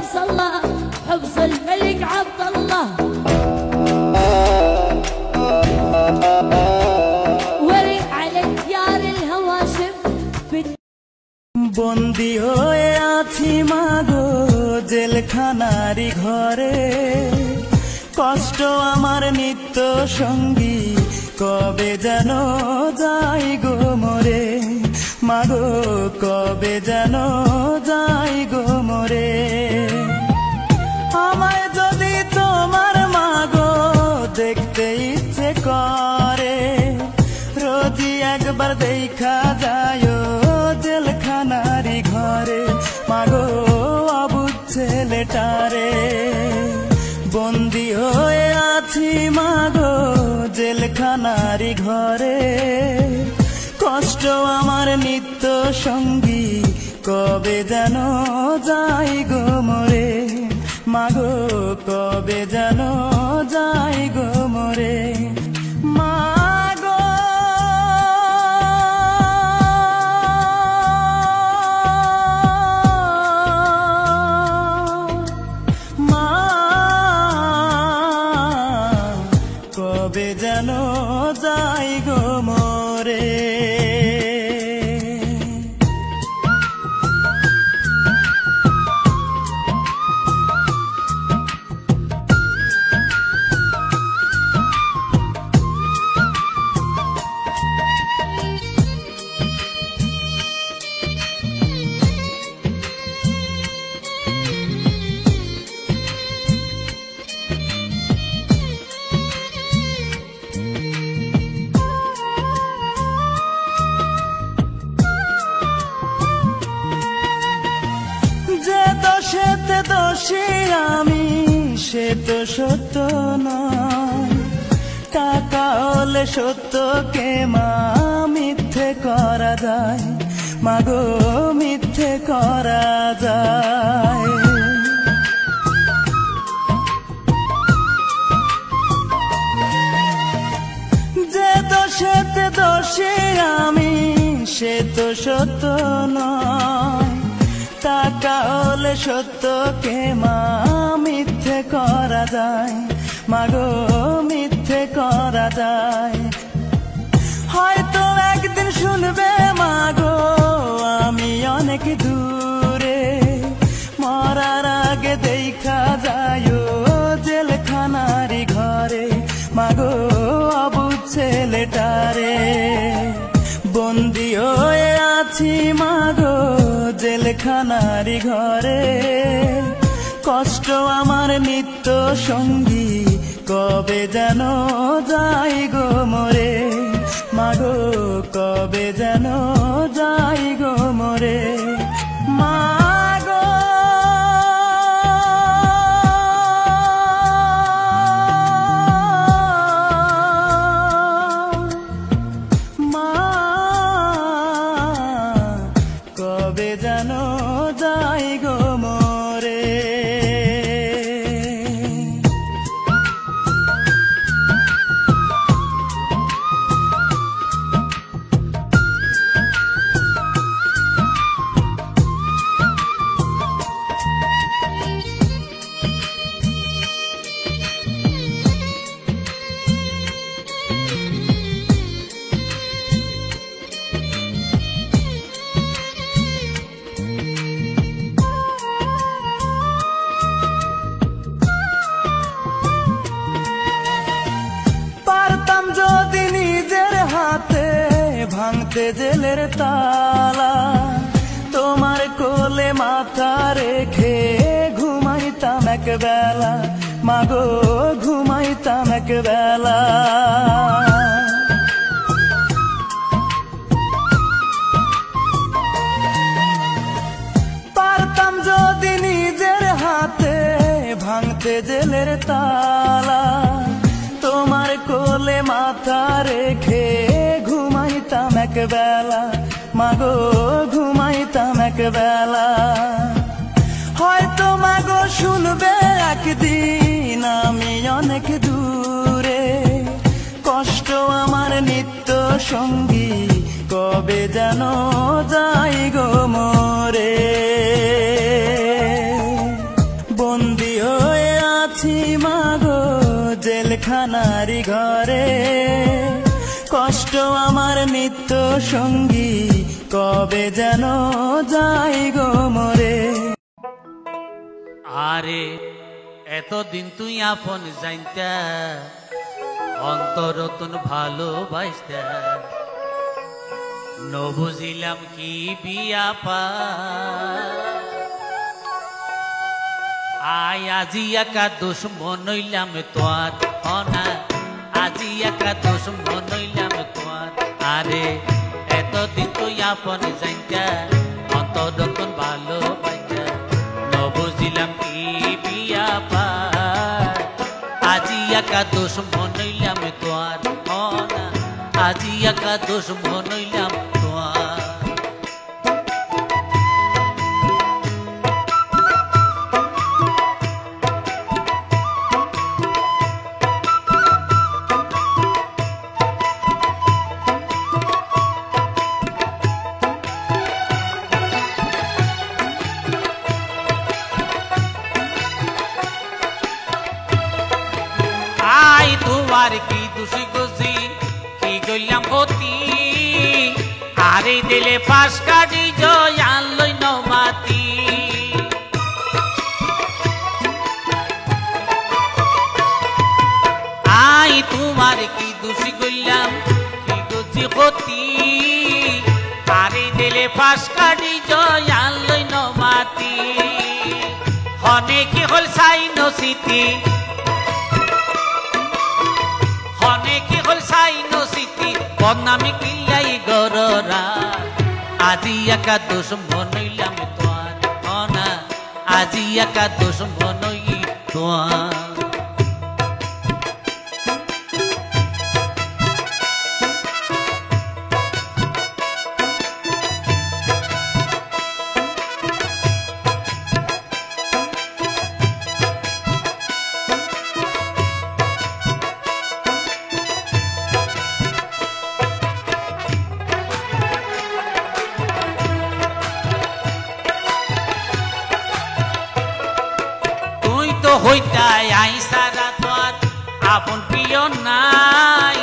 حفظ الله حفظ الملك عبد الله وري على ديار الهواشم বন্দী হয়ে আছি মাগো জেলখানারি ঘরে কষ্ট আমার নিত্য সঙ্গী কবে যেন যাই গো মরে মাগো কবে যেন যাই গো মরে আমায় যদি তোমার মাগো দেখতে ইচ্ছে করে রোজই একবার দেখা যায় জেলখানারি ঘরে মাগো অবুঝ ছেলেটারে বন্দী হয়ে আছি মাগো জেলখানারি ঘরে কষ্ট আমার নিত্য সঙ্গী কবে যেন যাই গো মরে মাগো কবে যেন যাই গো মরে কবে যেন যাই গো মরে দোষেতে দোষী আমি সে তো সত্য নয় টাকা হলে সত্যকে মা মিথ্যে করা যায় মাগো মিথ্যে করা যায় যে দোষেতে দোষী আমি সে তো সত্য নয় টাকা হলে সত্যকে মা মিথ্যে করা যায় মাগো মিথ্যে করা যায় হয়তো একদিন শুনবে মাগো আমি অনেক দূরে মরার আগে দেখা যায় জেলখানারি ঘরে মাগো অবুঝ ছেলেটারে বন্দী হয়ে আছি মাগো জেলখানারি ঘরে কষ্ট আমার নিত্য সঙ্গী কবে যেন যাই গো মরে মাগো কবে যেন যাই গো মরে মাগো কবে যেন যাই গো মরে ভাঙতে জেলের তালা তোমার কোলে মাথা রেখে ঘুমাইতাম এক বেলা মাগো ঘুমাইতাম এক বেলা পারতাম যদি নিজের হাতে ভাঙতে জেলের তালা তোমার কোলে মাথা রেখে ঘুমাইতাম এক বেলা মাগো ঘুমাইতাম এক বেলা হয়তো মাগো শুনবে একদিন আমি অনেক দূরে কষ্ট আমার নিত্য সঙ্গী কবে যেন যাই গো মরে নিত্য সঙ্গী কবে যেন যাই গো মরে। আরে এতদিন তুই আপন জানতা অন্তরতন ভালোবাসতা ন বুঝিলাম কি বিয়া পা আয় আজি একা দুশ্মন হইলাম তোর অনা আজি একা দুশ্মন হইলাম তোর। আরে এতদিন তুই আপন জানতা অন্তরতন ভালোবাসতা ন বুঝিলাম কি বিয়া পা আজি একা দুশ্মন হইলাম তোর অনা আজি একা দুশ্মন হইলাম তোর। তোমার কি দোষী গজি কি গইলাম ক্ষতি আরে দিলে পাশ কাটি জয় আনলই নমাতি আই তোমার কি দোষী গইলাম কি গজি ক্ষতি আরে দিলে পাশ কাটি জয় আনলই নমাতি হনে কি হল সাই নসিতি কি হল সাই নসিতি বদনামি কিলাই গররা আজি একা দুশ্মন হইলাম তোর অনা আজি একা দুশ্মন হই তোর। হইতাই আই সারা তোর আপন প্রিয় নাই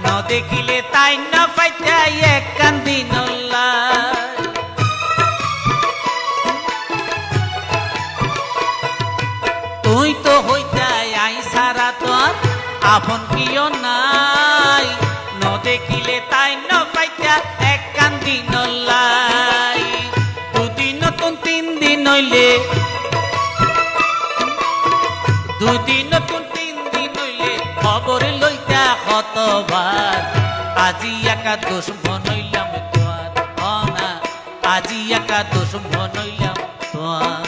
ন দেখিলে তাই না পাইতাই এক কান্দি তুই তো হইতাই আই সারা তোর আপন প্রিয় নাই ন দেখিলে তাই না পাইতা এক কান্দি দুদিন নতুন 3 দিন হইলে দুদিন নতুন 3 দিন হইলে খবর লইতা কতবার আজি একা দুশ্মন হইলাম তোর অনা আজি একা দুশ্মন হইলাম তোর।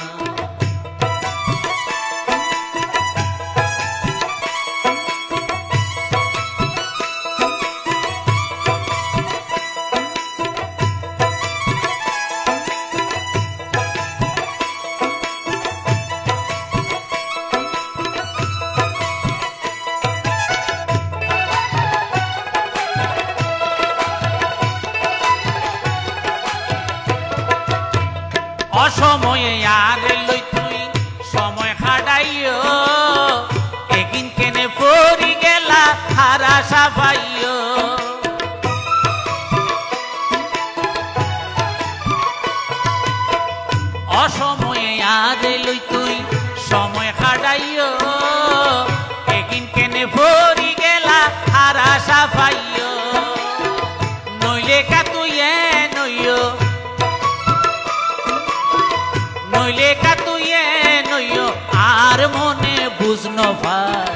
অসময়ে আর লই তুই সময় খাড়াইও একদিন কেনে পড়ি গেলা হারা সাফাইও অসময়ে আর লই তুই সময় খাড়াইও একদিন কেনে পড়ি গেলা হারা সাফাইও নইলে কা তুই নইও নইলে কা তুই নইও আর মনে বুঝন ভাই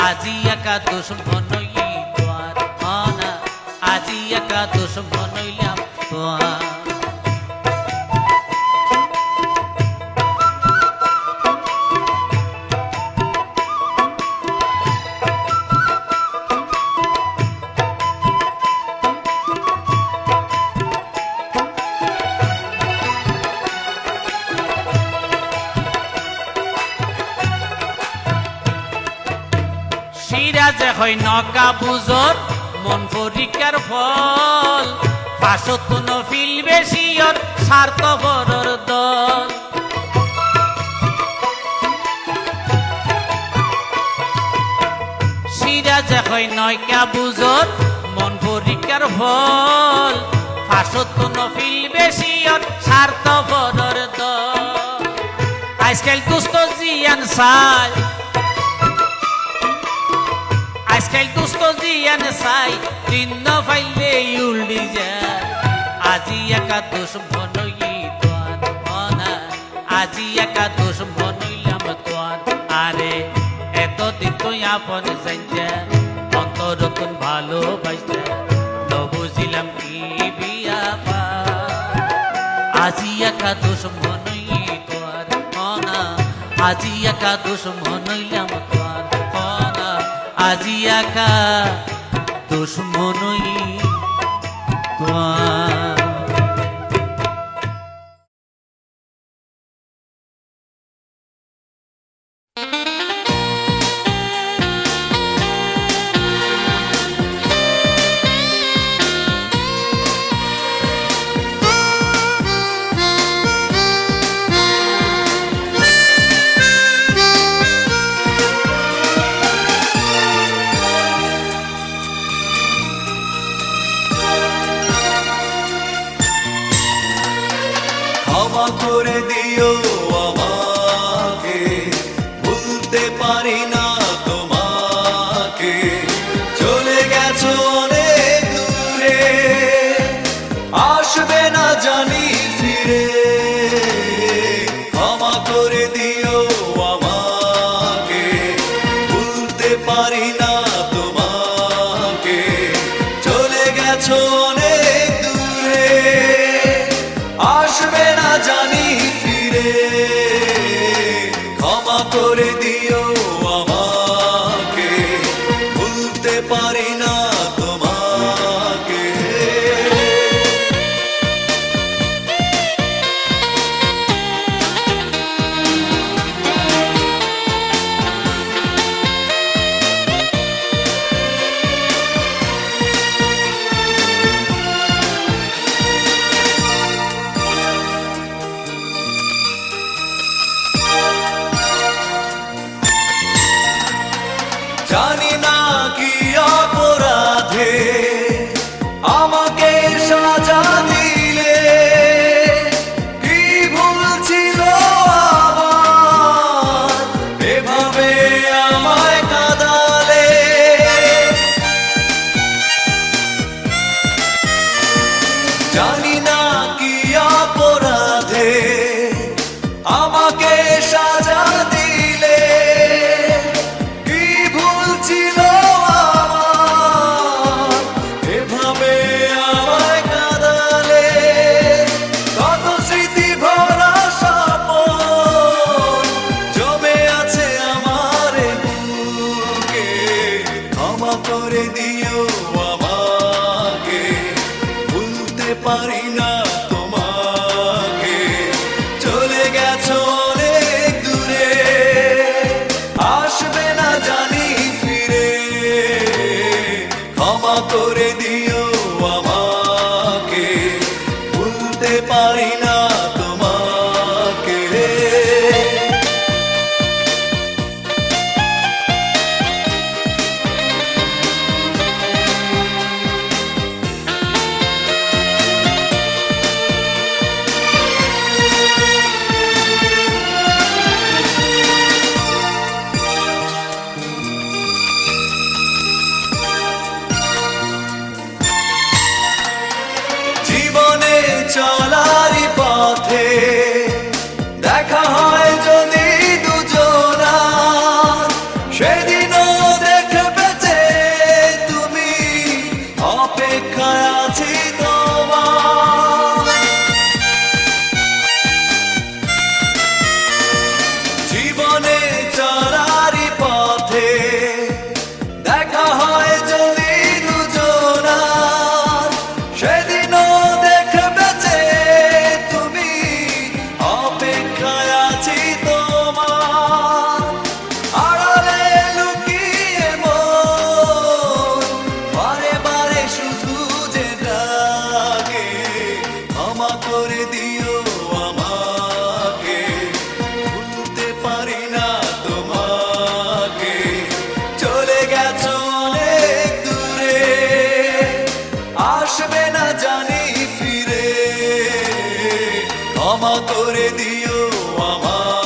আজি একা দুশ্মন হই তোর অনা আজি একা দুশ্মন হইলাম তোর। সিরাজে হয় নকা বুজর মন পরীক্ষার ফল পাশত নফিল বেশিয়র স্বার্থ বড়র দল সিরাজে হয় নয়কা বুজর মন পরীক্ষার ফল ফাঁসত নফিল বেশি স্বার্থ পরর দল আজকাল দুস্থ জিয়ান চাই আজকাল দুস্থ জিয়ান চাই দিন ফাইলে উল্ডি যায় আজি একাদশ মনই তোয়ার মনা আজি একাদশ মনইলাম তোয়ার আরে এতদিন তুই আপন জানতে অন্তরতন ভালোবাসতে নবুঝিলাম কি বিয়া পা আজি একাদশ মনই তোয়ার মনা আজি একাদশ মনইলাম তোয়ার মনা আজি একাদশ মনই তোয়ার ক্ষমা করে দিও আমাকে ভুলতে পারি না তোমাকে চলে গেছো অনেক দূরে আসবে না জানি ফিরে ক্ষমা করে দিও আমাকে ভুলতে পারি না তোমাকে চলে গেছো অনেক দূরে আসবে না জানি ফিরে ক্ষমা করে দিও আমাকে ভুলতে পারি না তোমাকে জানি না কি অপরাধে আমাকে সাজা দিলে কি ভুল ছিল আমার এভাবে আমায় কাঁদালে জানি না কি অপরাধে আমাকে সাজা দিলে কি ভুল ছিল আমার এভাবে আমায় কাঁদালে কত স্মৃতি ভরা স্বপন জমে আছে আমার বুকে ক্ষমা করে দিও আমাকে ভুলতে পারি না তোমাকে চলে গেছো অনেক দূরে আসবে না জানি ফিরে ক্ষমা করে দিও আমাকে ভুলতে পারি না তোমাকে ক্ষমা করে দিও আমাকে।